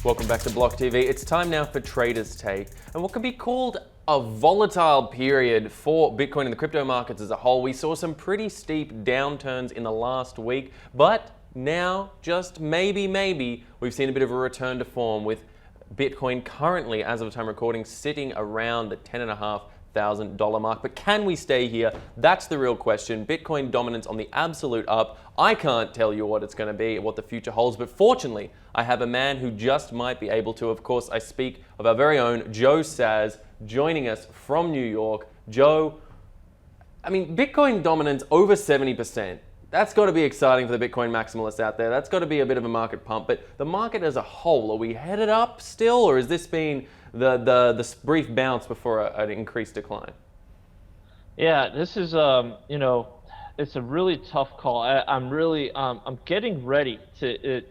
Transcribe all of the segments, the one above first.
Welcome back to BLOCKTV. It's time now for Trader's Take, and what can be called a volatile period for Bitcoin and the crypto markets as a whole. We saw some pretty steep downturns in the last week, but now, just maybe, we've seen a bit of a return to form with Bitcoin currently, as of the time recording, sitting around the $10,500 mark. But can we stay here? That's the real question. Bitcoin dominance on the absolute up. I can't tell you what it's going to be, what the future holds, but fortunately, I have a man who just might be able to. Of course, I speak of our very own Joe Saz, joining us from New York. Joe, I mean, Bitcoin dominance over 70%. That's got to be exciting for the Bitcoin maximalists out there. That's got to be a bit of a market pump. But the market as a whole, are we headed up still, or has this been the brief bounce before an increased decline? Yeah, this is it's a really tough call. I'm getting ready to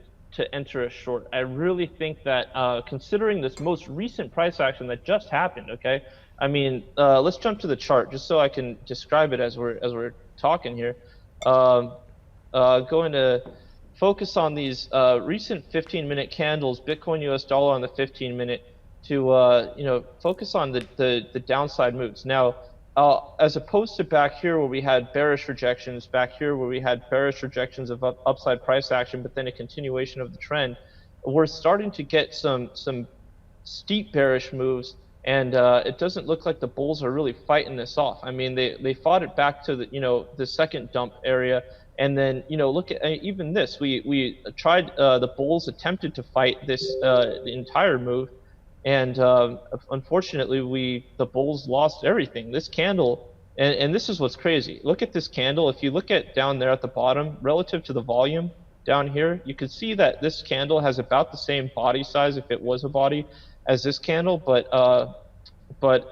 enter a short. I really think that considering this most recent price action that just happened, okay? I mean, let's jump to the chart just so I can describe it as we're talking here. Going to focus on these recent 15-minute candles, Bitcoin US dollar on the 15-minute, to focus on the downside moves. Now, as opposed to back here where we had bearish rejections, back here where we had bearish rejections of upside price action, but then a continuation of the trend, we're starting to get some steep bearish moves, and it doesn't look like the bulls are really fighting this off. I mean, they fought it back to the second dump area, and then look at even this. We tried, the bulls attempted to fight this the entire move, and unfortunately the bulls lost everything. This candle, and this is what's crazy. Look at this candle. If you look at down there at the bottom relative to the volume down here, you can see that this candle has about the same body size, if it was a body, as this candle, but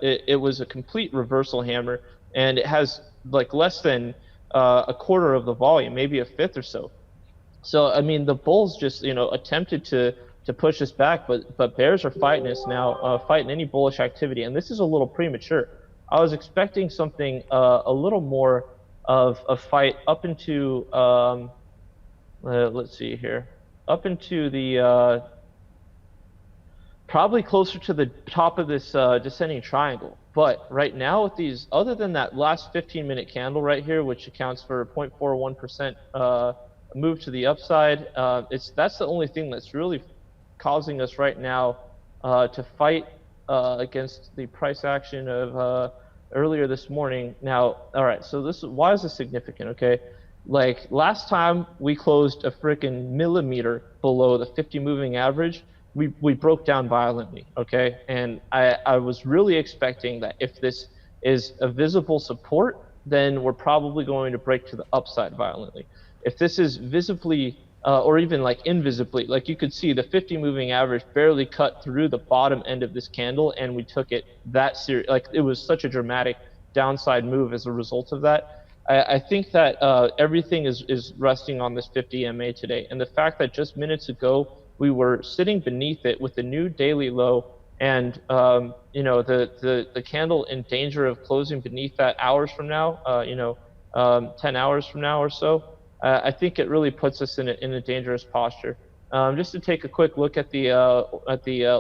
it was a complete reversal hammer, and it has like less than a quarter of the volume, maybe a fifth or so. So I mean, the bulls just attempted to push us back, but bears are fighting us now, fighting any bullish activity, and this is a little premature. I was expecting something a little more of a fight up into let's see here, up into the probably closer to the top of this descending triangle. But right now with these, other than that last 15-minute candle right here, which accounts for 0.41% move to the upside, that's the only thing that's really causing us right now to fight against the price action of earlier this morning. Now, all right, so why is this significant? Okay, like last time we closed a freaking millimeter below the 50 moving average, we broke down violently, okay? And I was really expecting that if this is a visible support, then we're probably going to break to the upside violently. If this is visibly or even like invisibly, like you could see the 50 moving average barely cut through the bottom end of this candle, and we took it that serious. Like, it was such a dramatic downside move as a result of that. I think that everything is resting on this 50 MA today, and the fact that just minutes ago we were sitting beneath it with the new daily low, and the candle in danger of closing beneath that hours from now, 10 hours from now or so. I think it really puts us in a dangerous posture. Just to take a quick look at the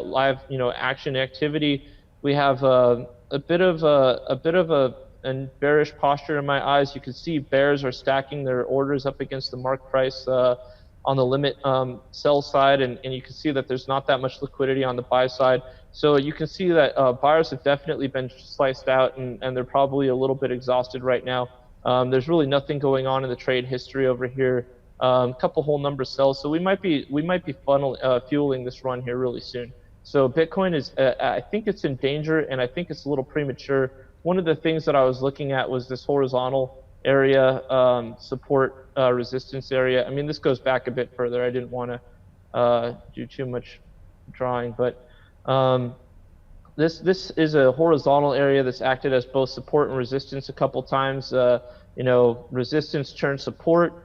live action activity, we have a bit of a bearish posture in my eyes. You can see bears are stacking their orders up against the mark price on the limit sell side, and you can see that there's not that much liquidity on the buy side. So you can see that buyers have definitely been sliced out, and they're probably a little bit exhausted right now. There's really nothing going on in the trade history over here. A couple whole number sells, so we might be fueling this run here really soon. So Bitcoin is, I think it's in danger, and I think it's a little premature. One of the things that I was looking at was this horizontal area, support resistance area. I mean, this goes back a bit further. I didn't want to do too much drawing, but this is a horizontal area that's acted as both support and resistance a couple times. Resistance turned support,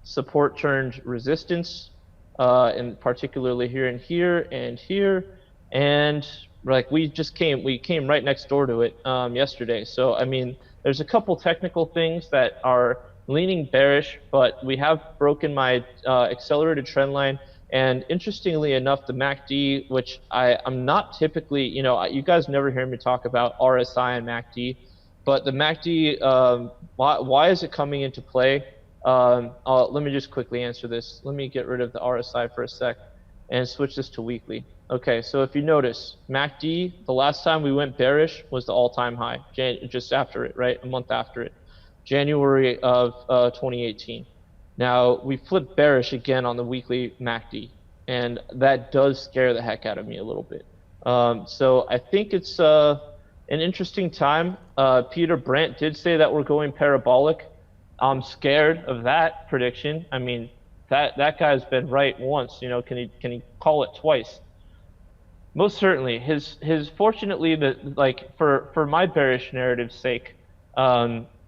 support turned resistance, and particularly here and here and here, and like we came right next door to it yesterday. So I mean, there's a couple technical things that are leaning bearish, but we have broken my accelerated trend line. And interestingly enough, the MACD, which I'm not typically, you guys never hear me talk about RSI and MACD, but the MACD, why is it coming into play? Let me just quickly answer this. Let me get rid of the RSI for a sec and switch this to weekly. Okay, so if you notice, MACD, the last time we went bearish was the all-time high, just after it, right? A month after it, January of 2018. Now, we flipped bearish again on the weekly MACD, and that does scare the heck out of me a little bit. So I think it's an interesting time. Peter Brandt did say that we're going parabolic. I'm scared of that prediction. I mean, that guy's been right once. Can he call it twice? Most certainly. Fortunately, for my bearish narrative's sake,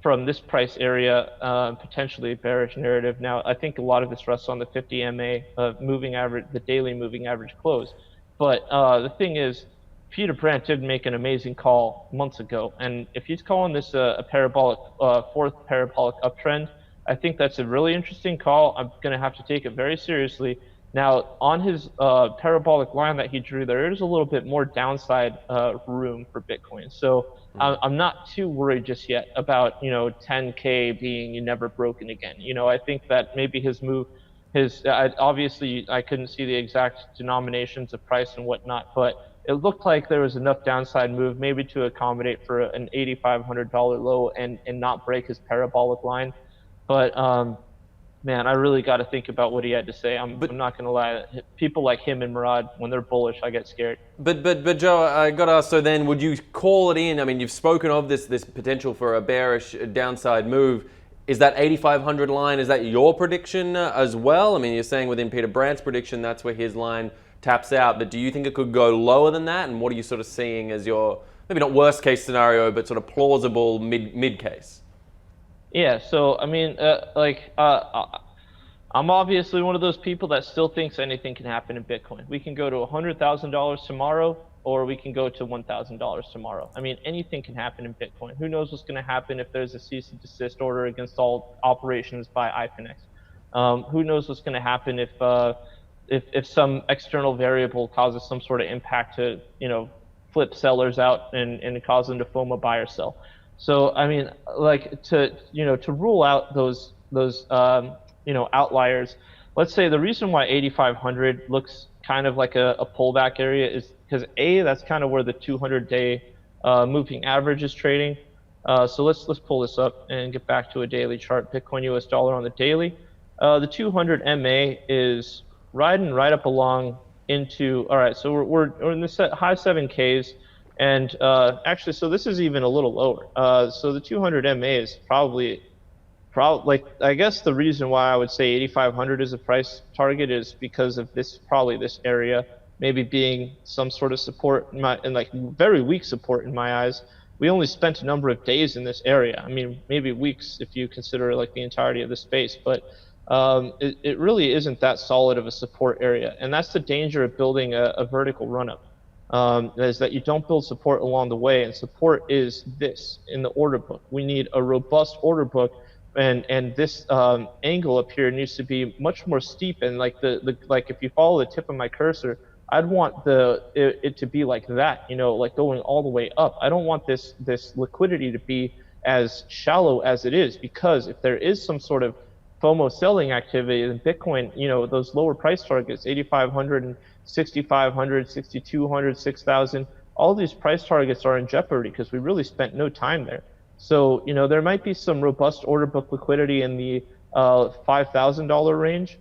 from this price area, potentially bearish narrative. Now, I think a lot of this rests on the 50 MA moving average, the daily moving average close. But the thing is, Peter Brandt did make an amazing call months ago, and if he's calling this a parabolic, fourth parabolic uptrend, I think that's a really interesting call. I'm going to have to take it very seriously. Now, on his parabolic line that he drew, there is a little bit more downside room for Bitcoin. So I'm not too worried just yet about 10K being never broken again. I think that maybe his move, obviously I couldn't see the exact denominations of price and whatnot, but it looked like there was enough downside move maybe to accommodate for an $8,500 low and not break his parabolic line. But man, I really got to think about what he had to say. I'm not going to lie. People like him and Murad, when they're bullish, I get scared. But Joe, I got to ask, so then would you call it in? I mean, you've spoken of this potential for a bearish downside move. Is that 8,500 line, is that your prediction as well? I mean, you're saying within Peter Brandt's prediction, that's where his line taps out. But do you think it could go lower than that? And what are you sort of seeing as your, maybe not worst case scenario, but sort of plausible mid case? Yeah, so I mean, I'm obviously one of those people that still thinks anything can happen in Bitcoin. We can go to $100,000 tomorrow, or we can go to $1,000 tomorrow. I mean, anything can happen in Bitcoin. Who knows what's going to happen if there's a cease and desist order against all operations by iFinex? Who knows what's going to happen if some external variable causes some sort of impact to flip sellers out and cause them to FOMO buy or sell. So I mean, like to rule out those outliers. Let's say the reason why 8,500 looks kind of like a pullback area is because that's kind of where the 200-day moving average is trading. So let's pull this up and get back to a daily chart. Bitcoin US dollar on the daily. The 200 MA is riding right up along into. All right, so we're in the high 7Ks. And actually, so this is even a little lower. So the 200 MA is probably like, I guess the reason why I would say 8,500 is a price target is because of this area maybe being some sort of support and like very weak support in my eyes. We only spent a number of days in this area. I mean, maybe weeks if you consider like the entirety of the space, but it really isn't that solid of a support area. And that's the danger of building a vertical run-up. Is that you don't build support along the way, and support is this in the order book. We need a robust order book, and this angle up here needs to be much more steep. And like like if you follow the tip of my cursor, I'd want it to be like that, like going all the way up. I don't want this liquidity to be as shallow as it is, because if there is some sort of FOMO selling activity in Bitcoin, those lower price targets, 8,500 and 6,500, 6,200, 6,000, all these price targets are in jeopardy because we really spent no time there. So, there might be some robust order book liquidity in the $5,000 range,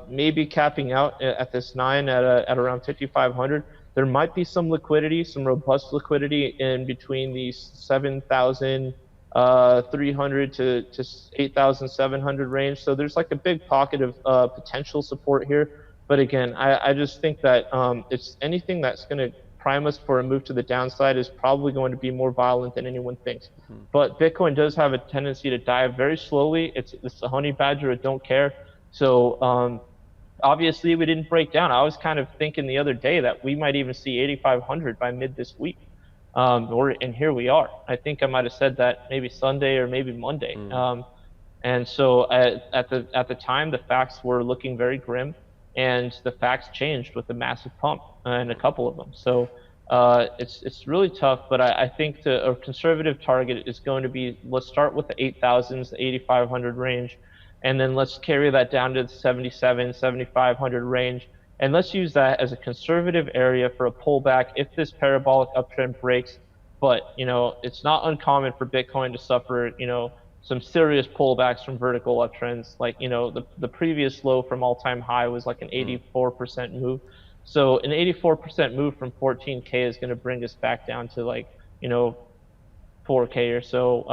maybe capping out at this 9 at around 5,500. There might be some liquidity, some robust liquidity in between the 7,300 to 8,700 range. So there's like a big pocket of potential support here. But again, I just think that it's anything that's going to prime us for a move to the downside is probably going to be more violent than anyone thinks. Mm-hmm. But Bitcoin does have a tendency to dive very slowly. It's the honey badger, it don't care. So obviously we didn't break down. I was kind of thinking the other day that we might even see 8,500 by mid this week. And here we are. I think I might have said that maybe Sunday or maybe Monday. And so at the time, the facts were looking very grim. and the facts changed with a massive pump and a couple of them. So it's really tough, but I think a conservative target is going to be, let's start with the 8,000s, the 8,500 range, and then let's carry that down to the 77, 7,500 range, and let's use that as a conservative area for a pullback if this parabolic uptrend breaks. But it's not uncommon for Bitcoin to suffer some serious pullbacks from vertical uptrends. Like the previous low from all-time high was like an 84% move. So an 84% move from 14K is going to bring us back down to like 4K or so.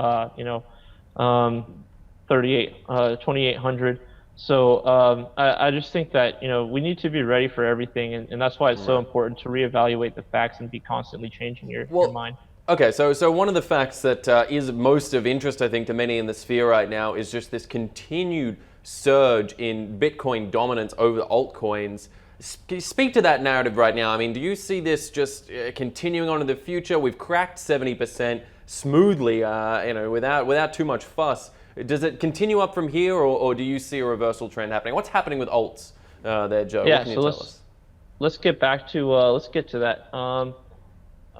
2,800. So I just think that we need to be ready for everything, and that's why it's so important to reevaluate the facts and be constantly changing your mind. Okay, so one of the facts that is most of interest, I think, to many in the sphere right now is just this continued surge in Bitcoin dominance over the altcoins. Speak to that narrative right now. I mean, do you see this just continuing on in the future? We've cracked 70% smoothly, without too much fuss. Does it continue up from here, or do you see a reversal trend happening? What's happening with alts there, Joe? Yeah, what can you tell us? Let's get back to let's get to that.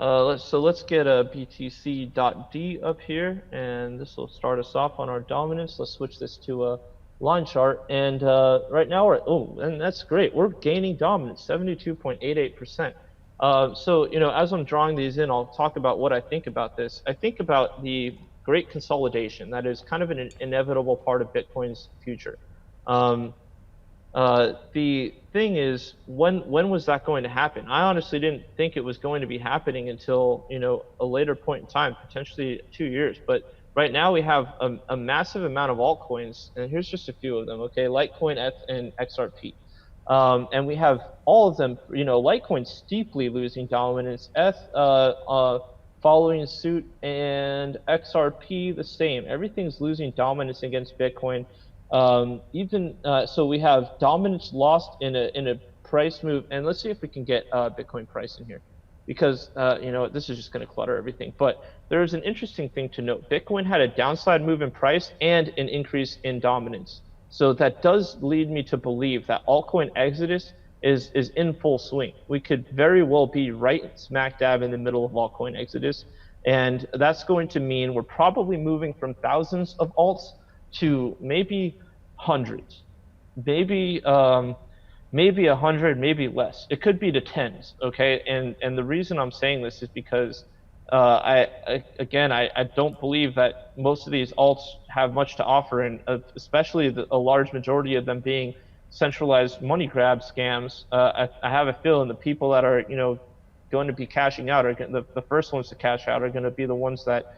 Let's get a BTC.D up here, and this will start us off on our dominance. Let's switch this to a line chart, and right now and that's great. We're gaining dominance, 72.88%. So as I'm drawing these in, I'll talk about what I think about this. I think about the great consolidation that is kind of an inevitable part of Bitcoin's future. The thing is, when was that going to happen? I honestly didn't think it was going to be happening until a later point in time, potentially 2 years. But right now we have a massive amount of altcoins, and here's just a few of them. Okay, Litecoin and XRP, and we have all of them. Litecoin steeply losing dominance, following suit, and XRP the same. Everything's losing dominance against Bitcoin. So we have dominance lost in a price move, and let's see if we can get Bitcoin price in here, because this is just going to clutter everything. But there's an interesting thing to note. Bitcoin had a downside move in price and an increase in dominance. So that does lead me to believe that altcoin exodus is in full swing. We could very well be right smack dab in the middle of altcoin exodus, and that's going to mean we're probably moving from thousands of alts to maybe hundreds, maybe 100, maybe less. It could be to tens. Okay, and the reason I'm saying this is because I don't believe that most of these alts have much to offer, and especially a large majority of them being centralized money grab scams. I have a feeling the people that are going to be cashing out the first ones to cash out are going to be the ones that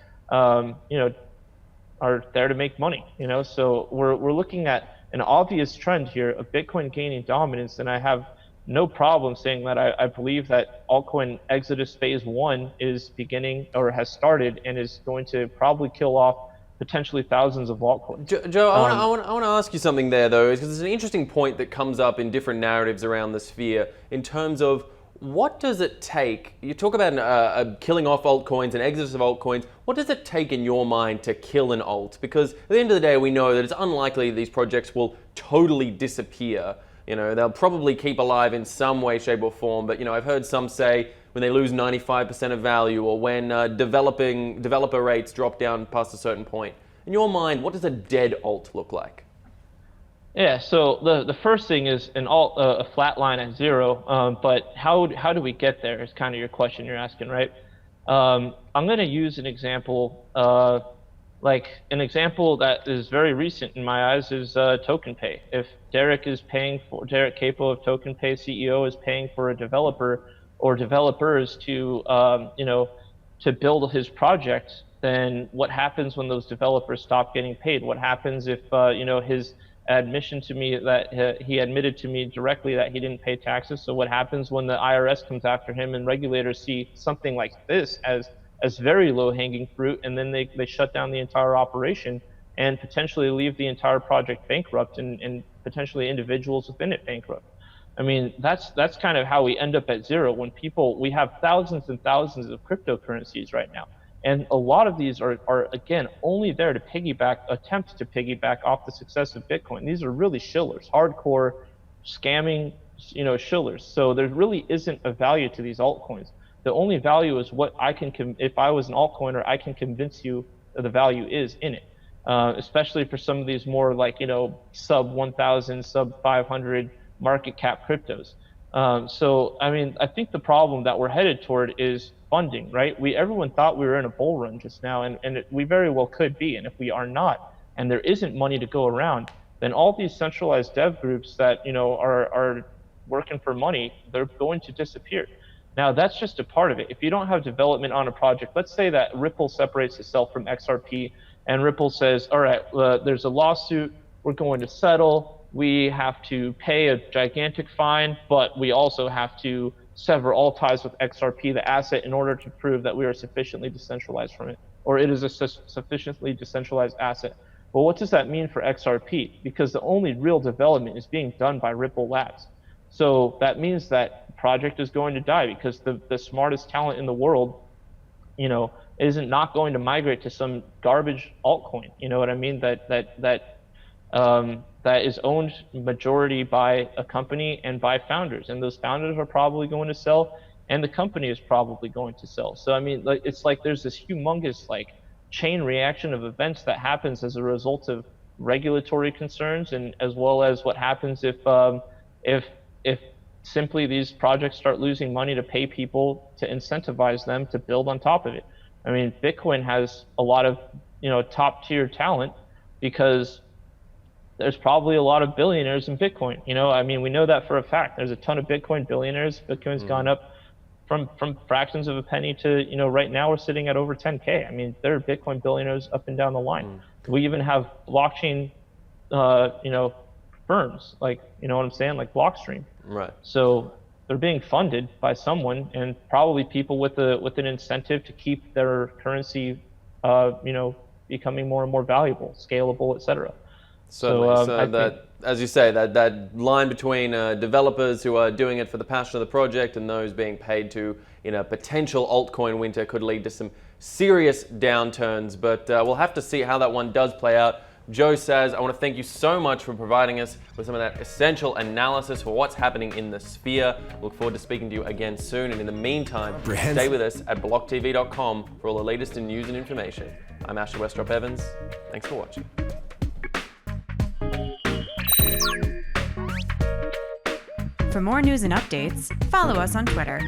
are there to make money. So we're looking at an obvious trend here of Bitcoin gaining dominance, and I have no problem saying that I believe that altcoin exodus phase 1 is beginning or has started and is going to probably kill off potentially thousands of altcoins. Joe, I want to ask you something there, though, because it's an interesting point that comes up in different narratives around the sphere in terms of what does it take? You talk about a killing off altcoins, an exodus of altcoins. What does it take in your mind to kill an alt? Because at the end of the day, we know that it's unlikely these projects will totally disappear. They'll probably keep alive in some way, shape, or form. But I've heard some say when they lose 95% of value, or when developer rates drop down past a certain point. In your mind, what does a dead alt look like? Yeah, so the first thing is an alt, a flat line at zero, but how do we get there is kind of your question you're asking, right? I'm going to use an example, like an example that is very recent in my eyes is token pay. If Derek Capo of token pay, CEO, is paying for a developer or developers to to build his project, then what happens when those developers stop getting paid? What happens if his admission to me that he admitted to me directly that he didn't pay taxes? So what happens when the IRS comes after him and regulators see something like this as very low-hanging fruit, and then they shut down the entire operation and potentially leave the entire project bankrupt and potentially individuals within it bankrupt? I mean, that's kind of how we end up at zero when we have thousands and thousands of cryptocurrencies right now. And a lot of these are again, only there to attempt to piggyback off the success of Bitcoin. These are really shillers, hardcore scamming, shillers. So there really isn't a value to these altcoins. The only value is what I can, if I was an altcoiner, I can convince you that the value is in it. Especially for some of these more like, sub 1,000, sub 500 market cap cryptos. So, I mean, I think the problem that we're headed toward is funding, right? Everyone thought we were in a bull run just now, and we very well could be. And if we are not, and there isn't money to go around, then all these centralized dev groups that, are working for money, they're going to disappear. Now, that's just a part of it. If you don't have development on a project, let's say that Ripple separates itself from XRP, and Ripple says, all right, there's a lawsuit, we're going to settle, we have to pay a gigantic fine, but we also have to sever all ties with XRP, the asset, in order to prove that we are sufficiently decentralized from it, or it is a sufficiently decentralized asset. Well, what does that mean for XRP? Because the only real development is being done by Ripple Labs. So that means that the project is going to die because the smartest talent in the world, isn't not going to migrate to some garbage altcoin. You know what I mean? That is owned majority by a company and by founders, and those founders are probably going to sell, and the company is probably going to sell. So I mean, it's like there's this humongous chain reaction of events that happens as a result of regulatory concerns, and as well as what happens if simply these projects start losing money to pay people to incentivize them to build on top of it. I mean, Bitcoin has a lot of top tier talent because there's probably a lot of billionaires in Bitcoin. I mean, we know that for a fact. There's a ton of Bitcoin billionaires. Bitcoin's gone up from fractions of a penny to, right now we're sitting at over 10K. I mean, there are Bitcoin billionaires up and down the line. We even have blockchain, firms, like, what I'm saying, like Blockstream. Right. So they're being funded by someone, and probably people with an incentive to keep their currency, becoming more and more valuable, scalable, etc. So that, as you say, that line between developers who are doing it for the passion of the project and those being paid to, potential altcoin winter could lead to some serious downturns. But we'll have to see how that one does play out. Joe Saz, I want to thank you so much for providing us with some of that essential analysis for what's happening in the sphere. Look forward to speaking to you again soon. And in the meantime, stay with us at blocktv.com for all the latest in news and information. I'm Ashley Westrop Evans. Thanks for watching. For more news and updates, follow us on Twitter.